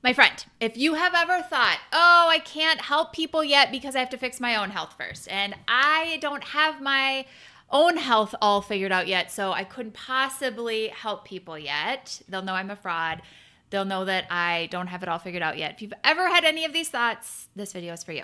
My friend, if you have ever thought, oh, I can't help people yet because I have to fix my own health first, and I don't have my own health all figured out yet, so I couldn't possibly help people yet. They'll know I'm a fraud. They'll know that I don't have it all figured out yet. If you've ever had any of these thoughts, this video is for you.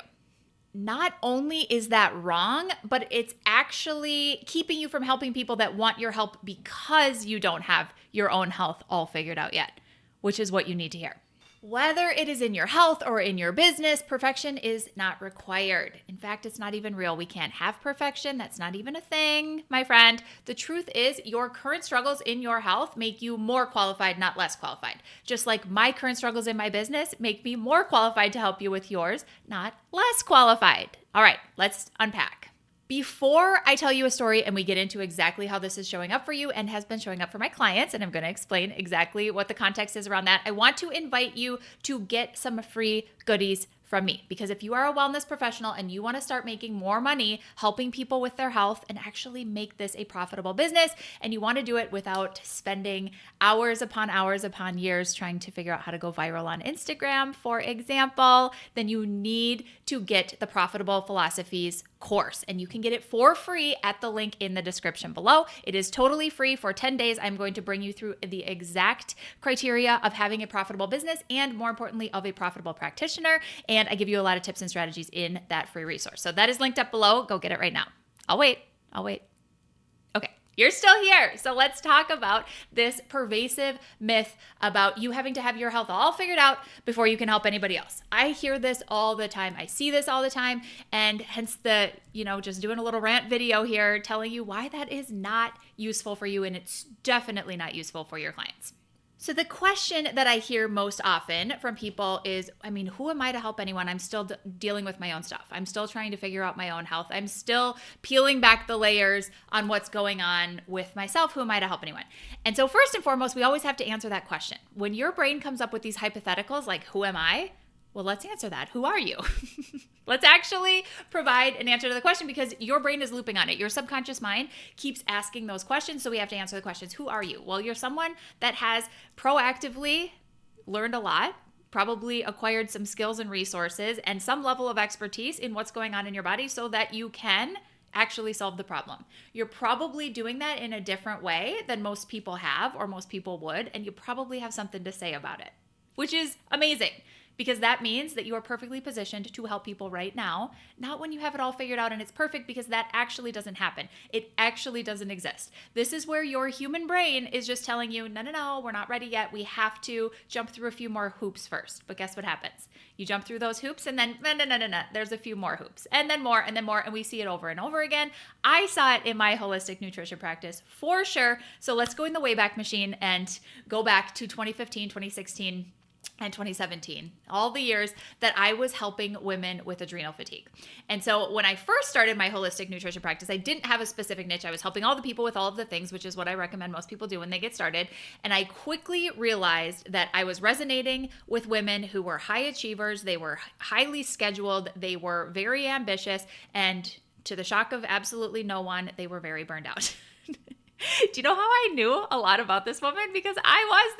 Not only is that wrong, but it's actually keeping you from helping people that want your help because you don't have your own health all figured out yet, which is what you need to hear. Whether it is in your health or in your business, perfection is not required. In fact, it's not even real. We can't have perfection. That's not even a thing, my friend. The truth is, your current struggles in your health make you more qualified, not less qualified. Just like my current struggles in my business make me more qualified to help you with yours, not less qualified. All right, let's unpack. Before I tell you a story and we get into exactly how this is showing up for you and has been showing up for my clients, and I'm going to explain exactly what the context is around that, I want to invite you to get some free goodies from me. Because if you are a wellness professional and you want to start making more money helping people with their health and actually make this a profitable business, and you want to do it without spending hours upon years trying to figure out how to go viral on Instagram, for example, then you need to get the Profitable Philosophies course, and you can get it for free at the link in the description below. It is totally free for 10 days. I'm going to bring you through the exact criteria of having a profitable business and, more importantly, of a profitable practitioner. And I give you a lot of tips and strategies in that free resource. So that is linked up below. Go get it right now. I'll wait. Okay. You're still here. So let's talk about this pervasive myth about you having to have your health all figured out before you can help anybody else. I hear this all the time. I see this all the time. And hence the, just doing a little rant video here telling you why that is not useful for you. And it's definitely not useful for your clients. So the question that I hear most often from people is, who am I to help anyone? I'm still dealing with my own stuff. I'm still trying to figure out my own health. I'm still peeling back the layers on what's going on with myself. Who am I to help anyone? And so first and foremost, we always have to answer that question. When your brain comes up with these hypotheticals like, who am I? Well, let's answer that. Who are you? Let's actually provide an answer to the question because your brain is looping on it. Your subconscious mind keeps asking those questions, so we have to answer the questions. Who are you? Well, you're someone that has proactively learned a lot, probably acquired some skills and resources and some level of expertise in what's going on in your body so that you can actually solve the problem. You're probably doing that in a different way than most people have or most people would, and you probably have something to say about it, which is amazing. Because that means that you are perfectly positioned to help people right now, not when you have it all figured out and it's perfect, because that actually doesn't happen. It actually doesn't exist. This is where your human brain is just telling you, no, we're not ready yet. We have to jump through a few more hoops first. But guess what happens? You jump through those hoops and then, no, there's a few more hoops and then more, and we see it over and over again. I saw it in my holistic nutrition practice for sure. So let's go in the Wayback Machine and go back to 2015, 2016, and 2017, all the years that I was helping women with adrenal fatigue. And so when I first started my holistic nutrition practice, I didn't have a specific niche. I was helping all the people with all of the things, which is what I recommend most people do when they get started. And I quickly realized that I was resonating with women who were high achievers. They were highly scheduled. They were very ambitious. And to the shock of absolutely no one, they were very burned out. Do you know how I knew a lot about this woman? Because I was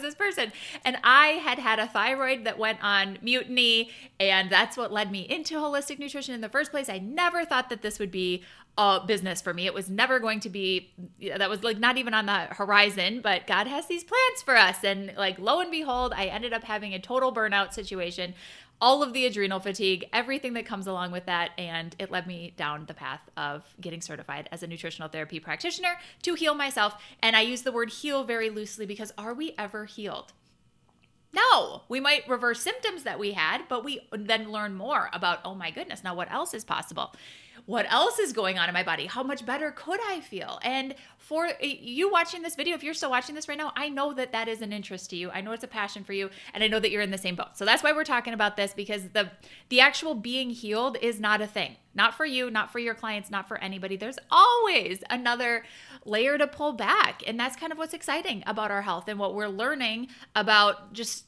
this person. And I had a thyroid that went on mutiny, and that's what led me into holistic nutrition in the first place. I never thought that this would be a business for me. It was never going to be, that was not even on the horizon, but God has these plans for us. And lo and behold, I ended up having a total burnout situation, all of the adrenal fatigue, everything that comes along with that. And it led me down the path of getting certified as a nutritional therapy practitioner to heal myself. And I use the word heal very loosely because are we ever healed? No, we might reverse symptoms that we had, but we then learn more about, oh my goodness, now what else is possible? What else is going on in my body? How much better could I feel? And for you watching this video, if you're still watching this right now, I know that that is an interest to you. I know it's a passion for you, and I know that you're in the same boat. So that's why we're talking about this, because the actual being healed is not a thing. Not for you, not for your clients, not for anybody. There's always another layer to pull back. And that's kind of what's exciting about our health and what we're learning about just,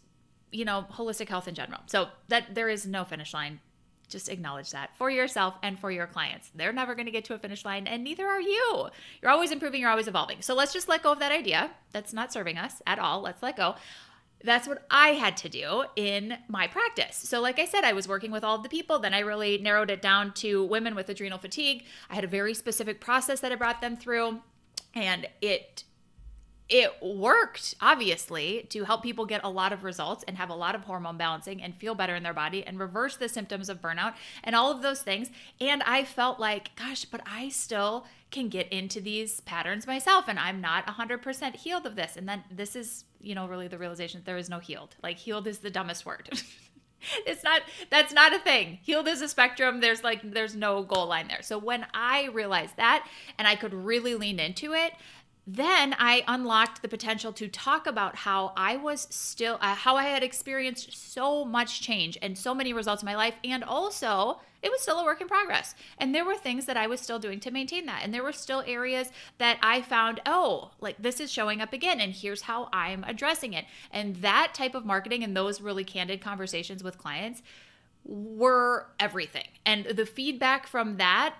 holistic health in general. So that there is no finish line. Just acknowledge that for yourself and for your clients. They're never going to get to a finish line, and neither are you. You're always improving. You're always evolving. So let's just let go of that idea. That's not serving us at all. Let's let go. that's what I had to do in my practice. So like I said, I was working with all of the people. Then I really narrowed it down to women with adrenal fatigue. I had a very specific process that I brought them through, and it worked, obviously, to help people get a lot of results and have a lot of hormone balancing and feel better in their body and reverse the symptoms of burnout and all of those things. And I felt like, gosh, but I still can get into these patterns myself, and I'm not 100% healed of this. And then this is, really the realization that there is no healed. Like, healed is the dumbest word. That's not a thing. Healed is a spectrum. There's no goal line there. So when I realized that and I could really lean into it, then I unlocked the potential to talk about how I was still, how I had experienced so much change and so many results in my life. And also, it was still a work in progress. And there were things that I was still doing to maintain that. And there were still areas that I found, this is showing up again, and here's how I'm addressing it. And that type of marketing and those really candid conversations with clients were everything. And the feedback from that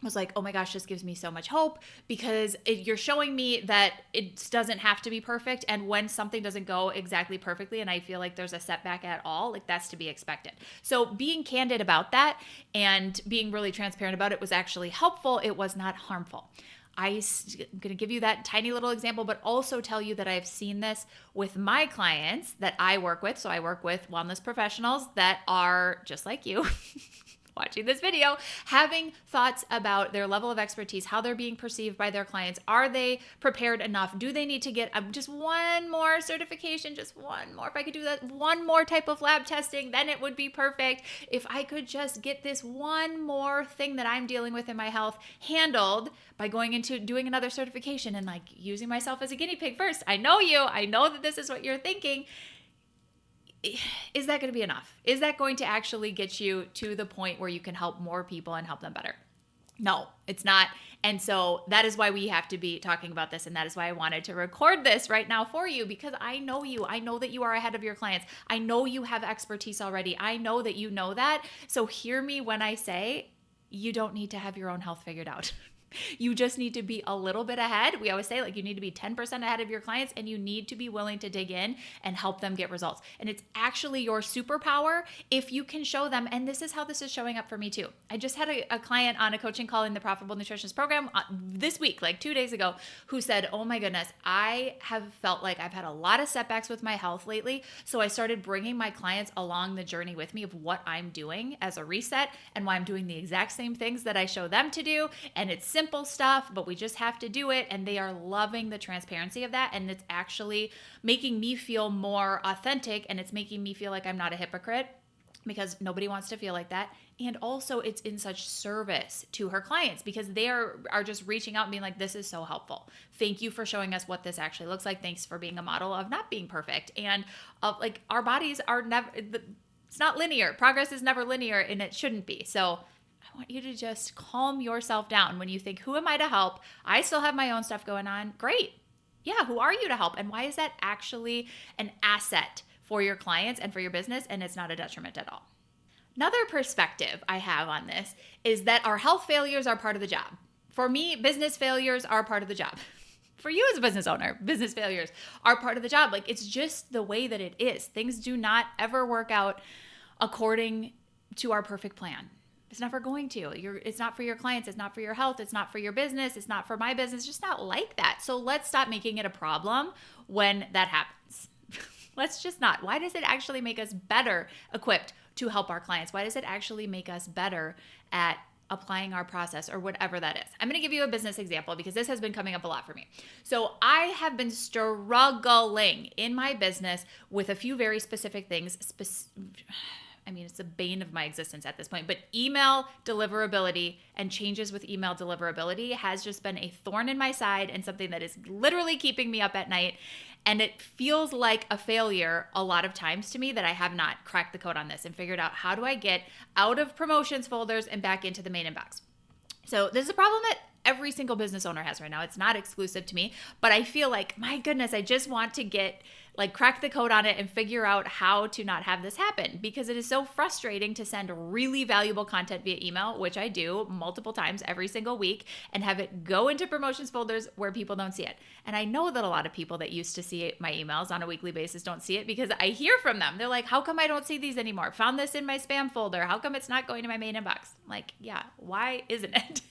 was like, oh my gosh, this gives me so much hope, because you're showing me that it doesn't have to be perfect. And when something doesn't go exactly perfectly and I feel like there's a setback at all, like, that's to be expected. So being candid about that and being really transparent about it was actually helpful. It was not harmful. I'm going to give you that tiny little example, but also tell you that I've seen this with my clients that I work with. So I work with wellness professionals that are just like you. Watching this video, having thoughts about their level of expertise, how they're being perceived by their clients. Are they prepared enough? Do they need to get just one more certification? Just one more. If I could do that, one more type of lab testing, then it would be perfect. If I could just get this one more thing that I'm dealing with in my health handled by going into doing another certification and using myself as a guinea pig first. I know you. I know that this is what you're thinking. Is that going to be enough? Is that going to actually get you to the point where you can help more people and help them better? No, it's not. And so that is why we have to be talking about this. And that is why I wanted to record this right now for you, because I know you. I know that you are ahead of your clients. I know you have expertise already. I know that you know that. So hear me when I say you don't need to have your own health figured out. You just need to be a little bit ahead. We always say you need to be 10% ahead of your clients, and you need to be willing to dig in and help them get results. And it's actually your superpower if you can show them. And this is how this is showing up for me too. I just had a client on a coaching call in the Profitable Nutritionist program this week, 2 days ago, who said, oh my goodness, I have felt like I've had a lot of setbacks with my health lately. So I started bringing my clients along the journey with me of what I'm doing as a reset and why I'm doing the exact same things that I show them to do. And it's simple stuff, but we just have to do it. And they are loving the transparency of that. And it's actually making me feel more authentic, and it's making me feel like I'm not a hypocrite, because nobody wants to feel like that. And also it's in such service to her clients, because they are just reaching out and being like, this is so helpful. Thank you for showing us what this actually looks like. Thanks for being a model of not being perfect. And our bodies are never, it's not linear. Progress is never linear, and it shouldn't be. So I want you to just calm yourself down when you think, who am I to help? I still have my own stuff going on. Great. Yeah, who are you to help? And why is that actually an asset for your clients and for your business? And it's not a detriment at all. Another perspective I have on this is that our health failures are part of the job. For me, business failures are part of the job. For you as a business owner, business failures are part of the job. It's just the way that it is. Things do not ever work out according to our perfect plan. It's never going to. It's not for your clients. It's not for your health. It's not for your business. It's not for my business. It's just not like that. So let's stop making it a problem when that happens. Let's just not. Why does it actually make us better equipped to help our clients? Why does it actually make us better at applying our process or whatever that is? I'm going to give you a business example because this has been coming up a lot for me. So I have been struggling in my business with a few very specific things. It's the bane of my existence at this point, but email deliverability and changes with email deliverability has just been a thorn in my side and something that is literally keeping me up at night. And it feels like a failure a lot of times to me that I have not cracked the code on this and figured out how do I get out of promotions folders and back into the main inbox. So this is a problem that every single business owner has right now. It's not exclusive to me, but I feel like, my goodness, I just want to get like crack the code on it and figure out how to not have this happen, because it is so frustrating to send really valuable content via email, which I do multiple times every single week, and have it go into promotions folders where people don't see it. And I know that a lot of people that used to see my emails on a weekly basis don't see it, because I hear from them. They're like, how come I don't see these anymore? Found this in my spam folder. How come it's not going to my main inbox? I'm like, yeah, why isn't it?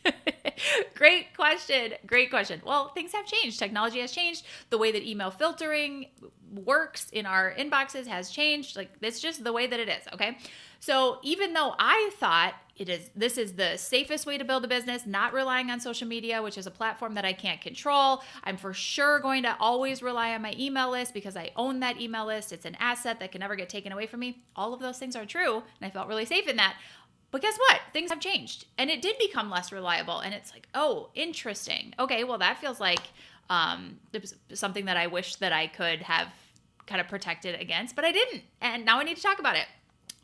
Great question. Great question. Well, things have changed. Technology has changed. The way that email filtering works in our inboxes has changed. Like, it's just the way that it is. Okay. So even though I thought this is the safest way to build a business, not relying on social media, which is a platform that I can't control, I'm for sure going to always rely on my email list because I own that email list. It's an asset that can never get taken away from me. All of those things are true, and I felt really safe in that. But guess what? Things have changed, and it did become less reliable. And it's like, oh, interesting. Okay, well, that feels like something that I wish that I could have kind of protected against, but I didn't. And now I need to talk about it.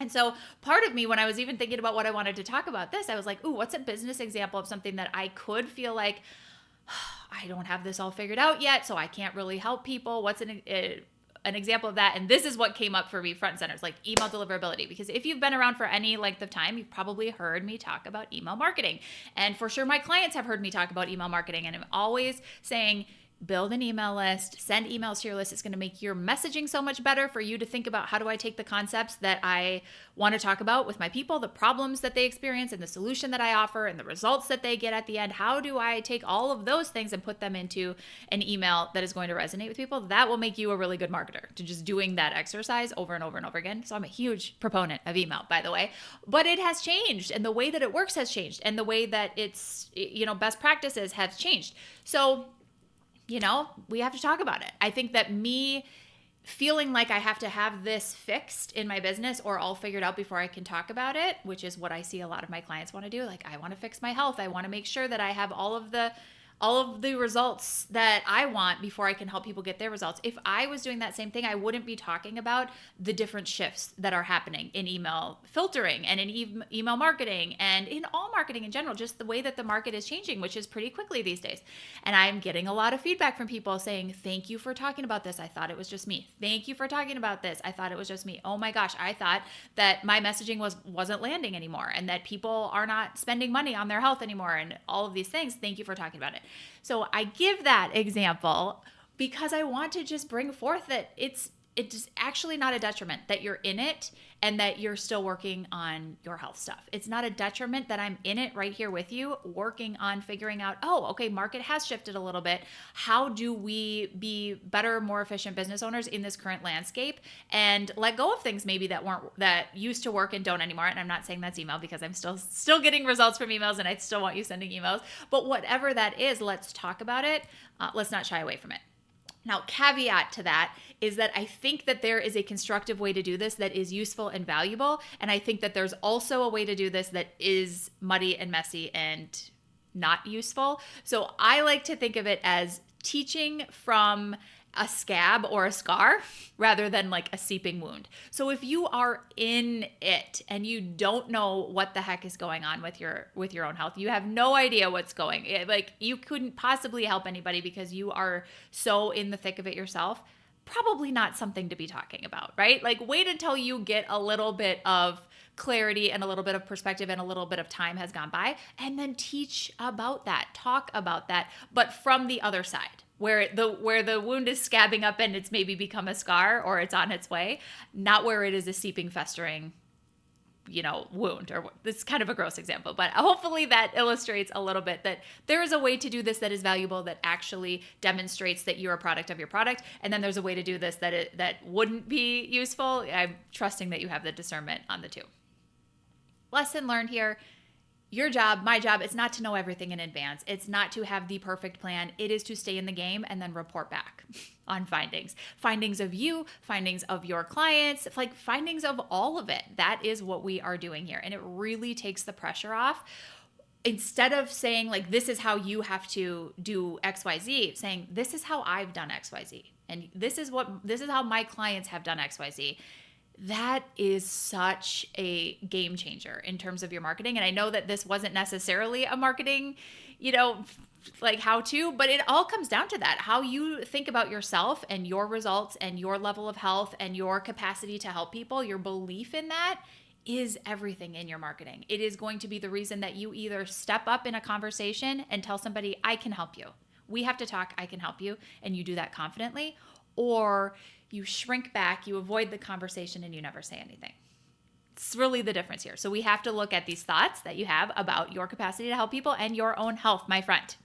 And so part of me, when I was even thinking about what I wanted to talk about this, I was like, ooh, what's a business example of something that I could feel like, I don't have this all figured out yet, so I can't really help people. What's an example of that? And this is what came up for me front and center. It's like email deliverability. Because if you've been around for any length of time, you've probably heard me talk about email marketing. And for sure, my clients have heard me talk about email marketing. And I'm always saying, build an email list, send emails to your list. It's going to make your messaging so much better for you to think about, how do I take the concepts that I want to talk about with my people, the problems that they experience and the solution that I offer and the results that they get at the end. How do I take all of those things and put them into an email that is going to resonate with people? That will make you a really good marketer, to just doing that exercise over and over and over again. So I'm a huge proponent of email, by the way, but it has changed, and the way that it works has changed, and the way that it's, best practices have changed. So we have to talk about it. I think that me feeling like I have to have this fixed in my business or all figured out before I can talk about it, which is what I see a lot of my clients want to do. Like, I want to fix my health. I want to make sure that I have all of the results that I want before I can help people get their results. If I was doing that same thing, I wouldn't be talking about the different shifts that are happening in email filtering and in email marketing and in all marketing in general, just the way that the market is changing, which is pretty quickly these days. And I'm getting a lot of feedback from people saying, thank you for talking about this. I thought it was just me. Thank you for talking about this. I thought it was just me. Oh my gosh, I thought that my messaging wasn't landing anymore, and that people are not spending money on their health anymore, and all of these things. Thank you for talking about it. So I give that example because I want to just bring forth that it's actually not a detriment that you're in it and that you're still working on your health stuff. It's not a detriment that I'm in it right here with you, working on figuring out, oh, okay, market has shifted a little bit. How do we be better, more efficient business owners in this current landscape, and let go of things maybe that used to work and don't anymore? And I'm not saying that's email, because I'm still getting results from emails, and I still want you sending emails. But whatever that is, let's talk about it. Let's not shy away from it. Now, caveat to that is that I think that there is a constructive way to do this that is useful and valuable. And I think that there's also a way to do this that is muddy and messy and not useful. So I like to think of it as teaching from a scab or a scar rather than like a seeping wound. So if you are in it and you don't know what the heck is going on with your own health, you have no idea what's like you couldn't possibly help anybody because you are so in the thick of it yourself, probably not something to be talking about, right? Like, wait until you get a little bit of clarity and a little bit of perspective and a little bit of time has gone by, and then teach about that, talk about that, but from the other side, where the wound is scabbing up and it's maybe become a scar or it's on its way, not where it is a seeping, festering, wound. Or this is kind of a gross example, but hopefully that illustrates a little bit that there is a way to do this that is valuable, that actually demonstrates that you're a product of your product. And then there's a way to do this that wouldn't be useful. I'm trusting that you have the discernment on the two. Lesson learned here. Your job, my job, is not to know everything in advance. It's not to have the perfect plan. It is to stay in the game and then report back on findings. Findings of you, findings of your clients, like findings of all of it. That is what we are doing here. And it really takes the pressure off. Instead of saying like, this is how you have to do XYZ, saying this is how I've done XYZ. And this is how my clients have done XYZ. That is such a game changer in terms of your marketing. And I know that this wasn't necessarily a marketing, like how to, but it all comes down to that. How you think about yourself and your results and your level of health and your capacity to help people, your belief in that is everything in your marketing. It is going to be the reason that you either step up in a conversation and tell somebody, I can help you. We have to talk, I can help you. And you do that confidently, or you shrink back, you avoid the conversation, and you never say anything. It's really the difference here. So we have to look at these thoughts that you have about your capacity to help people and your own health, my friend.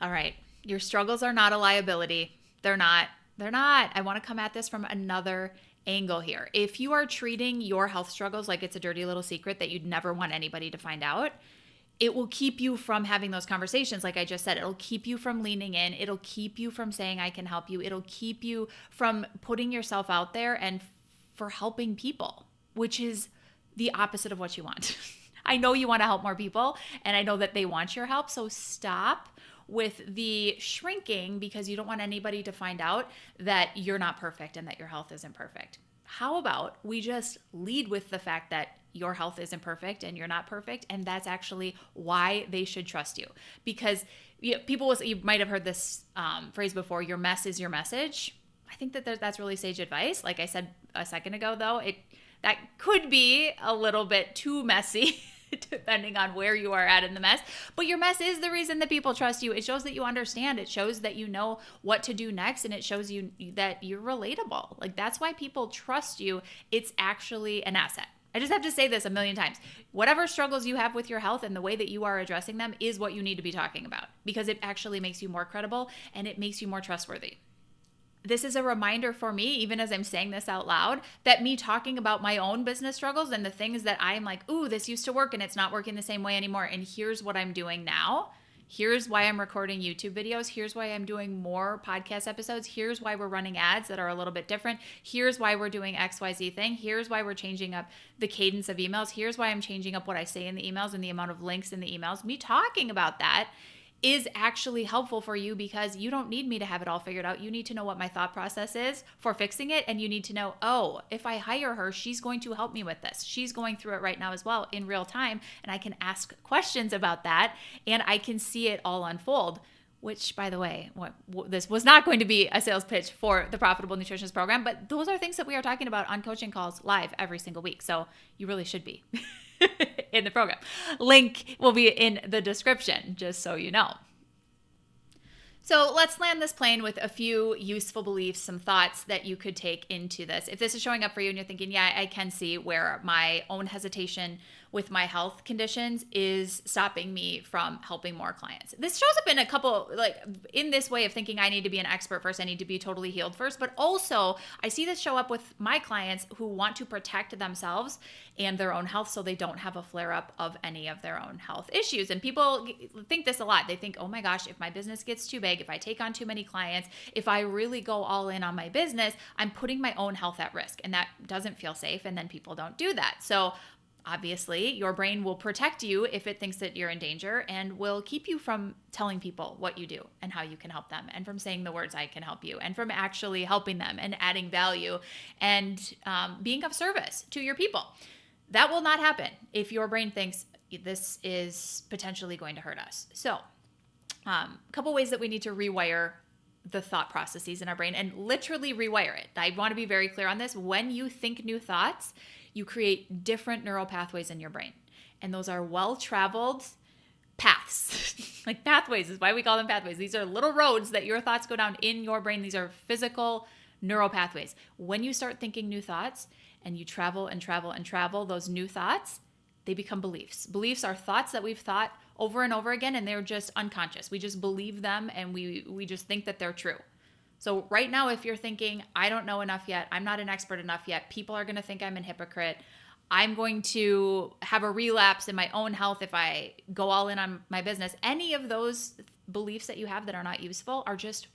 All right. Your struggles are not a liability. They're not. I want to come at this from another angle here. If you are treating your health struggles like it's a dirty little secret that you'd never want anybody to find out, it will keep you from having those conversations. Like I just said, it'll keep you from leaning in. It'll keep you from saying, I can help you. It'll keep you from putting yourself out there and for helping people, which is the opposite of what you want. I know you want to help more people, and I know that they want your help. So stop with the shrinking because you don't want anybody to find out that you're not perfect and that your health isn't perfect. How about we just lead with the fact that your health isn't perfect and you're not perfect, and that's actually why they should trust you. Because you might have heard this phrase before, your mess is your message. I think that that's really sage advice. Like I said a second ago, though, that could be a little bit too messy depending on where you are at in the mess. But your mess is the reason that people trust you. It shows that you understand. It shows that you know what to do next, and it shows you that you're relatable. Like, that's why people trust you. It's actually an asset. I just have to say this a million times. Whatever struggles you have with your health and the way that you are addressing them is what you need to be talking about, because it actually makes you more credible and it makes you more trustworthy. This is a reminder for me, even as I'm saying this out loud, that me talking about my own business struggles and the things that I'm like, ooh, this used to work and it's not working the same way anymore. And here's what I'm doing now. Here's why I'm recording YouTube videos. Here's why I'm doing more podcast episodes. Here's why we're running ads that are a little bit different. Here's why we're doing XYZ thing. Here's why we're changing up the cadence of emails. Here's why I'm changing up what I say in the emails and the amount of links in the emails. Me talking about that is actually helpful for you, because you don't need me to have it all figured out. You need to know what my thought process is for fixing it. And you need to know, oh, if I hire her, she's going to help me with this. She's going through it right now as well in real time. And I can ask questions about that and I can see it all unfold. Which, by the way, this was not going to be a sales pitch for the Profitable Nutritionist program, but those are things that we are talking about on coaching calls live every single week. So you really should be in the program. Link will be in the description, just so you know. So let's land this plane with a few useful beliefs, some thoughts that you could take into this. If this is showing up for you and you're thinking, yeah, I can see where my own hesitation with my health conditions is stopping me from helping more clients. This shows up in a couple, like in this way of thinking I need to be an expert first, I need to be totally healed first, but also I see this show up with my clients who want to protect themselves and their own health so they don't have a flare up of any of their own health issues. And people think this a lot. They think, oh my gosh, if my business gets too big, if I take on too many clients, if I really go all in on my business, I'm putting my own health at risk, and that doesn't feel safe. And then people don't do that. So obviously, your brain will protect you if it thinks that you're in danger, and will keep you from telling people what you do and how you can help them, and from saying the words, I can help you, and from actually helping them and adding value and being of service to your people. That will not happen if your brain thinks this is potentially going to hurt us. So a couple ways that we need to rewire the thought processes in our brain, and literally rewire it. I want to be very clear on this. When you think new thoughts, you create different neural pathways in your brain. And those are well-traveled paths. Like pathways is why we call them pathways. These are little roads that your thoughts go down in your brain. These are physical neural pathways. When you start thinking new thoughts and you travel and travel and travel those new thoughts, they become beliefs. Beliefs are thoughts that we've thought over and over again, and they're just unconscious. We just believe them, and we just think that they're true. So right now, if you're thinking, I don't know enough yet, I'm not an expert enough yet, people are going to think I'm a hypocrite, I'm going to have a relapse in my own health if I go all in on my business, any of those beliefs that you have that are not useful are just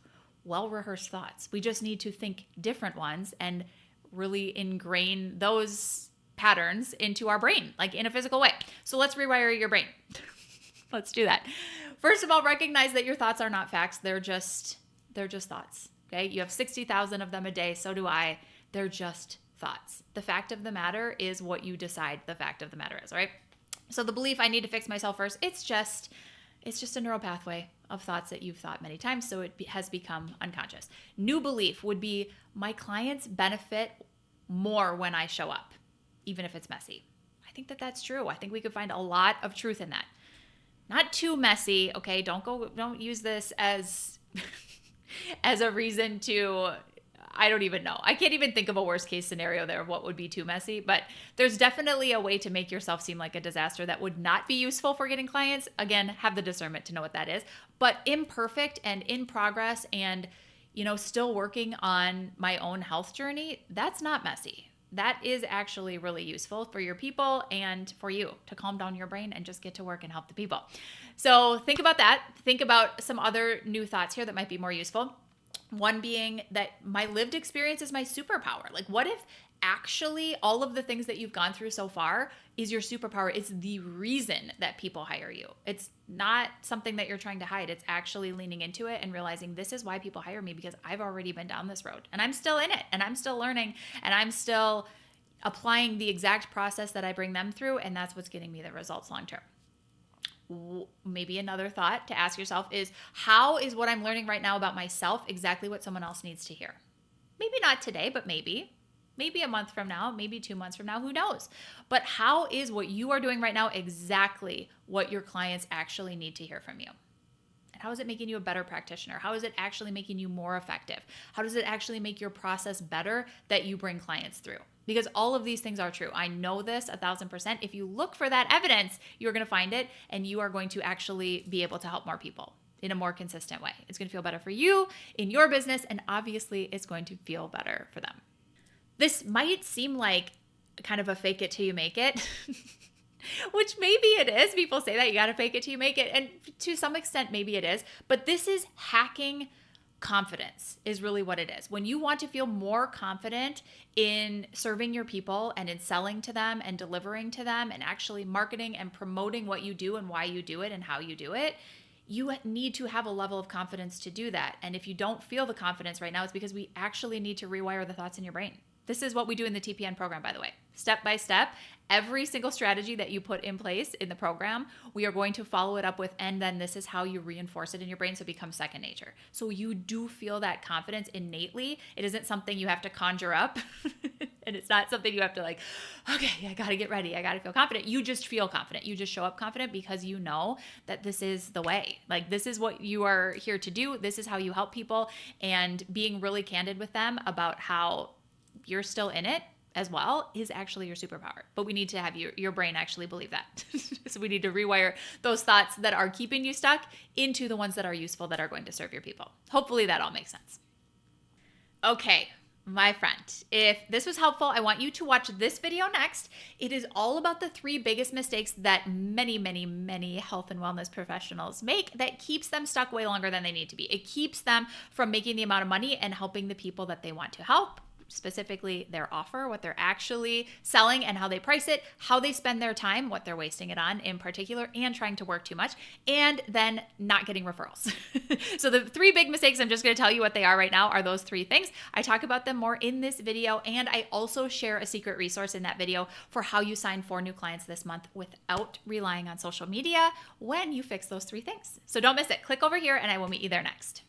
well-rehearsed thoughts. We just need to think different ones and really ingrain those patterns into our brain, like in a physical way. So let's rewire your brain. Let's do that. First of all, recognize that your thoughts are not facts. They're just thoughts. Okay. You have 60,000 of them a day. So do I. They're just thoughts. The fact of the matter is what you decide the fact of the matter is, right? So the belief I need to fix myself first, it's just It's just a neural pathway of thoughts that you've thought many times, so it has become unconscious. New belief would be, my clients benefit more when I show up, even if it's messy. I think that that's true. I think we could find a lot of truth in that. Not too messy, okay? Don't use this as as a reason to, I don't even know. I can't even think of a worst case scenario there of what would be too messy, but there's definitely a way to make yourself seem like a disaster that would not be useful for getting clients. Again, have the discernment to know what that is, but imperfect and in progress and, still working on my own health journey, that's not messy. That is actually really useful for your people and for you to calm down your brain and just get to work and help the people. So think about that. Think about some other new thoughts here that might be more useful. One being that my lived experience is my superpower. Like, what if actually all of the things that you've gone through so far is your superpower? It's the reason that people hire you. It's not something that you're trying to hide. It's actually leaning into it and realizing this is why people hire me, because I've already been down this road and I'm still in it and I'm still learning and I'm still applying the exact process that I bring them through. And that's what's getting me the results long term. Maybe another thought to ask yourself is, how is what I'm learning right now about myself exactly what someone else needs to hear? Maybe not today, but maybe a month from now, maybe 2 months from now, who knows? But how is what you are doing right now exactly what your clients actually need to hear from you? And how is it making you a better practitioner? How is it actually making you more effective? How does it actually make your process better that you bring clients through? Because all of these things are true. I know this 1,000%. If you look for that evidence, you're going to find it, and you are going to actually be able to help more people in a more consistent way. It's going to feel better for you in your business, and obviously it's going to feel better for them. This might seem like kind of a fake it till you make it, which maybe it is. People say that you got to fake it till you make it. And to some extent, maybe it is. But this is hacking confidence is really what it is. When you want to feel more confident in serving your people and in selling to them and delivering to them and actually marketing and promoting what you do and why you do it and how you do it, you need to have a level of confidence to do that. And if you don't feel the confidence right now, it's because we actually need to rewire the thoughts in your brain. This is what we do in the TPN program, by the way. Step by step, every single strategy that you put in place in the program, we are going to follow it up with, and then this is how you reinforce it in your brain so it becomes second nature. So you do feel that confidence innately. It isn't something you have to conjure up. And it's not something you have to like, okay, I got to get ready. I got to feel confident. You just feel confident. You just show up confident because you know that this is the way. Like, this is what you are here to do. This is how you help people, and being really candid with them about how you're still in it as well is actually your superpower. But we need to have your brain actually believe that. So we need to rewire those thoughts that are keeping you stuck into the ones that are useful, that are going to serve your people. Hopefully that all makes sense. Okay, my friend, if this was helpful, I want you to watch this video next. It is all about the 3 biggest mistakes that many, many, many health and wellness professionals make that keeps them stuck way longer than they need to be. It keeps them from making the amount of money and helping the people that they want to help, specifically their offer, what they're actually selling and how they price it, how they spend their time, what they're wasting it on in particular, and trying to work too much, and then not getting referrals. So the 3 big mistakes, I'm just going to tell you what they are right now, are those 3 things. I talk about them more in this video, and I also share a secret resource in that video for how you sign 4 new clients this month without relying on social media when you fix those 3 things. So don't miss it. Click over here and I will meet you there next.